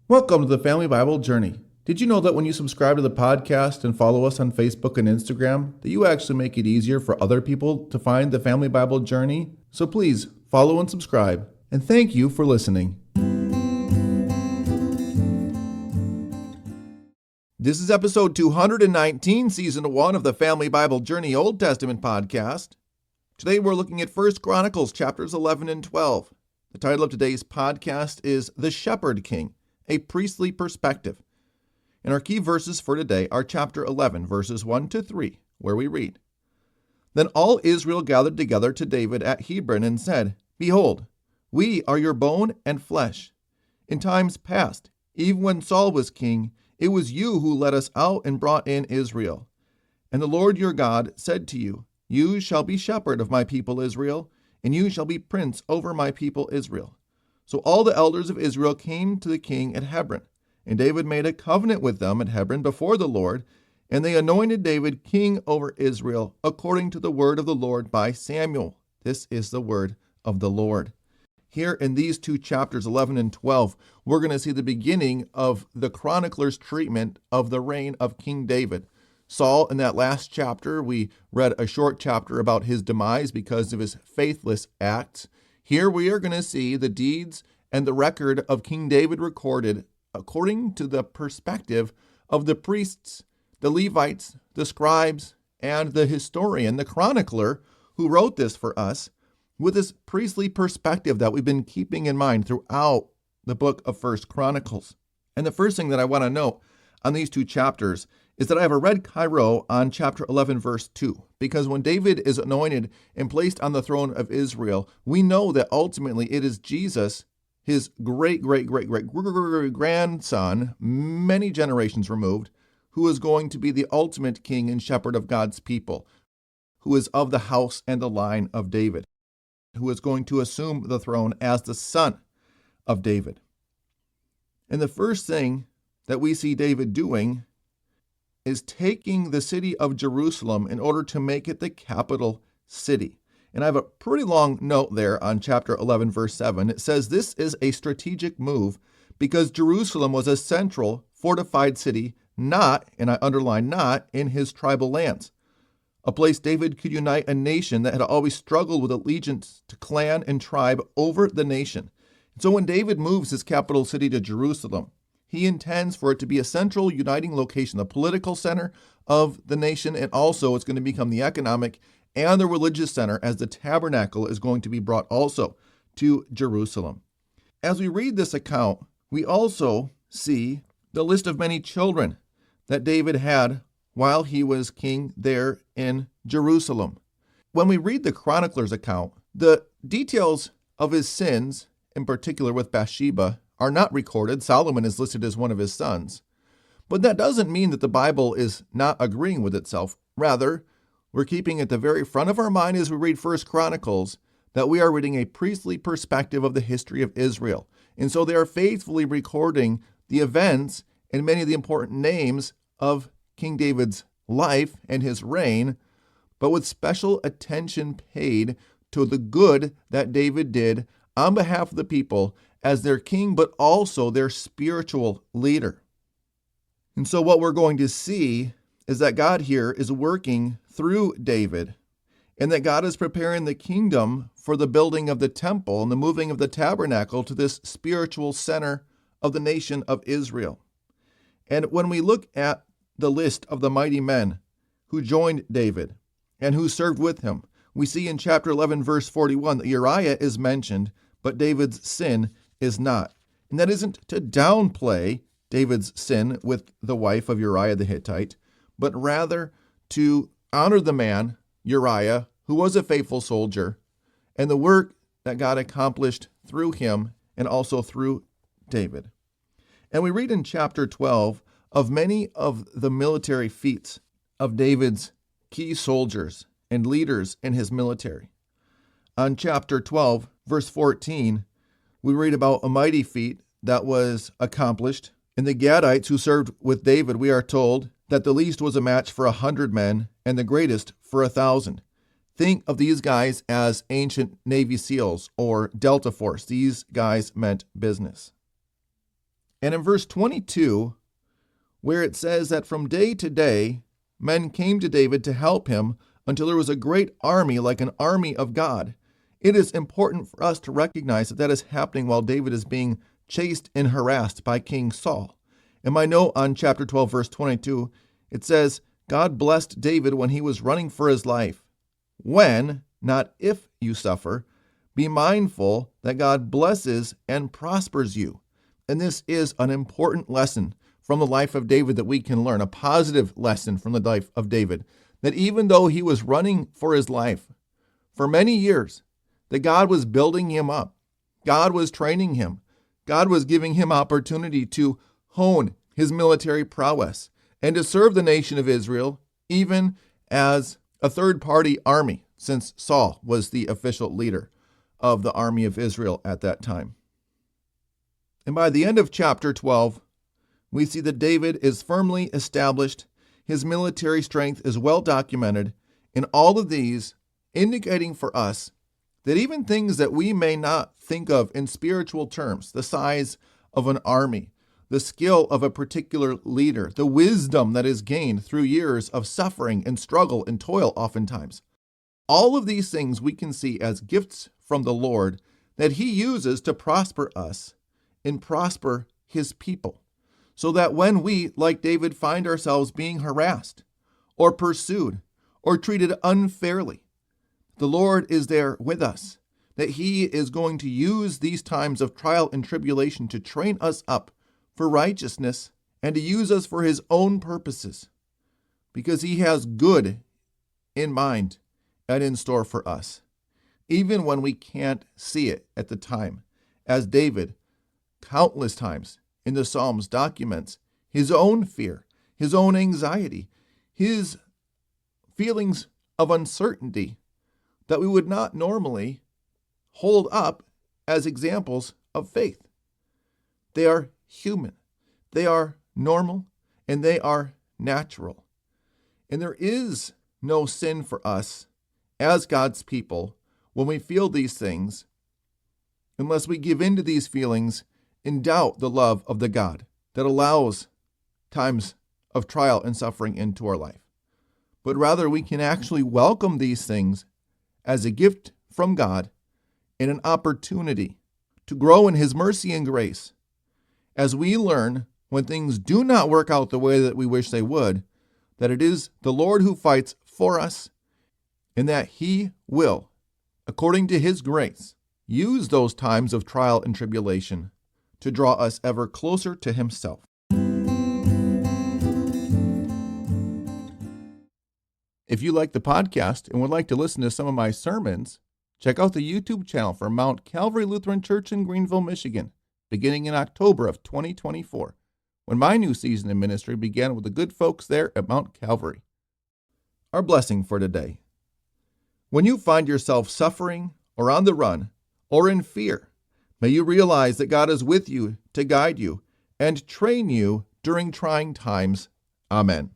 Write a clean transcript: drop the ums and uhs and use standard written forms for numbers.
Welcome to the Family Bible Journey. Did you know that when you subscribe to the podcast and follow us on Facebook and Instagram, that you actually make it easier for other people to find the Family Bible Journey? So please follow and subscribe. And thank you for listening. This is episode 219, season 1 of the Family Bible Journey Old Testament podcast. Today we're looking at 1 Chronicles chapters 11 and 12. The title of today's podcast is The Shepherd King, a priestly perspective. And our key verses for today are chapter 11, verses 1 to 3, where we read, Then all Israel gathered together to David at Hebron and said, Behold, we are your bone and flesh. In times past, even when Saul was king, it was you who led us out and brought in Israel. And the Lord your God said to you, You shall be shepherd of my people Israel, and you shall be prince over my people Israel. So all the elders of Israel came to the king at Hebron, and David made a covenant with them at Hebron before the Lord, and they anointed David king over Israel, according to the word of the Lord by Samuel. This is the word of the Lord. Here in these two chapters, 11 and 12, we're going to see the beginning of the chronicler's treatment of the reign of King David. Saul, in that last chapter, we read a short chapter about his demise because of his faithless acts. Here we are going to see the deeds and the record of King David recorded according to the perspective of the priests, the Levites, the scribes, and the historian, the chronicler, who wrote this for us with this priestly perspective that we've been keeping in mind throughout the book of 1 Chronicles. And the first thing that I want to note on these two chapters is that I have a red cairo on chapter 11, verse 2, because when David is anointed and placed on the throne of Israel, we know that ultimately it is Jesus, his great-great-great-great-grandson, many generations removed, who is going to be the ultimate king and shepherd of God's people, who is of the house and the line of David, who is going to assume the throne as the son of David. And the first thing that we see David doing is taking the city of Jerusalem in order to make it the capital city. And I have a pretty long note there on chapter 11, verse 7. It says this is a strategic move because Jerusalem was a central fortified city, not, and I underline not, in his tribal lands. A place David could unite a nation that had always struggled with allegiance to clan and tribe over the nation. And so when David moves his capital city to Jerusalem, he intends for it to be a central uniting location, the political center of the nation, and also it's going to become the economic and the religious center as the tabernacle is going to be brought also to Jerusalem. As we read this account, we also see the list of many children that David had while he was king there in Jerusalem. When we read the chronicler's account, the details of his sins, in particular with Bathsheba, are not recorded. Solomon is listed as one of his sons. But that doesn't mean that the Bible is not agreeing with itself. Rather, we're keeping at the very front of our mind as we read 1 Chronicles that we are reading a priestly perspective of the history of Israel. And so they are faithfully recording the events and many of the important names of King David's life and his reign, but with special attention paid to the good that David did on behalf of the people as their king, but also their spiritual leader. And so what we're going to see is that God here is working through David, and that God is preparing the kingdom for the building of the temple and the moving of the tabernacle to this spiritual center of the nation of Israel. And when we look at the list of the mighty men who joined David and who served with him, we see in chapter 11, verse 41, that Uriah is mentioned, but David's sin is not. And that isn't to downplay David's sin with the wife of Uriah the Hittite, but rather to honor the man, Uriah, who was a faithful soldier, and the work that God accomplished through him and also through David. And we read in chapter 12 of many of the military feats of David's key soldiers and leaders in his military. On chapter 12, verse 14, we read about a mighty feat that was accomplished. In the Gadites who served with David, we are told that the least was a match for 100 men and the greatest for 1,000. Think of these guys as ancient Navy SEALs or Delta Force. These guys meant business. And in verse 22, where it says that from day to day, men came to David to help him until there was a great army, like an army of God. It is important for us to recognize that that is happening while David is being chased and harassed by King Saul. In my note on chapter 12, verse 22, it says, God blessed David when he was running for his life. When, not if you suffer, be mindful that God blesses and prospers you. And this is an important lesson from the life of David that we can learn, a positive lesson from the life of David, that even though he was running for his life for many years, that God was building him up. God was training him. God was giving him opportunity to hone his military prowess and to serve the nation of Israel, even as a third-party army, since Saul was the official leader of the army of Israel at that time. And by the end of chapter 12, we see that David is firmly established. His military strength is well documented, and all of these indicating for us that even things that we may not think of in spiritual terms, the size of an army, the skill of a particular leader, the wisdom that is gained through years of suffering and struggle and toil oftentimes, all of these things we can see as gifts from the Lord that he uses to prosper us and prosper his people, so that when we, like David, find ourselves being harassed or pursued or treated unfairly, the Lord is there with us, that he is going to use these times of trial and tribulation to train us up for righteousness and to use us for his own purposes, because he has good in mind and in store for us, even when we can't see it at the time, as David countless times in the Psalms documents his own fear, his own anxiety, his feelings of uncertainty that we would not normally hold up as examples of faith. They are human, they are normal, and they are natural. And there is no sin for us as God's people when we feel these things, unless we give in to these feelings and doubt the love of the God that allows times of trial and suffering into our life. But rather, we can actually welcome these things as a gift from God and an opportunity to grow in his mercy and grace as we learn when things do not work out the way that we wish they would, that it is the Lord who fights for us and that he will, according to his grace, use those times of trial and tribulation to draw us ever closer to himself. If you like the podcast and would like to listen to some of my sermons, check out the YouTube channel for Mount Calvary Lutheran Church in Greenville, Michigan, beginning in October of 2024, when my new season in ministry began with the good folks there at Mount Calvary. Our blessing for today. When you find yourself suffering or on the run or in fear, may you realize that God is with you to guide you and train you during trying times. Amen.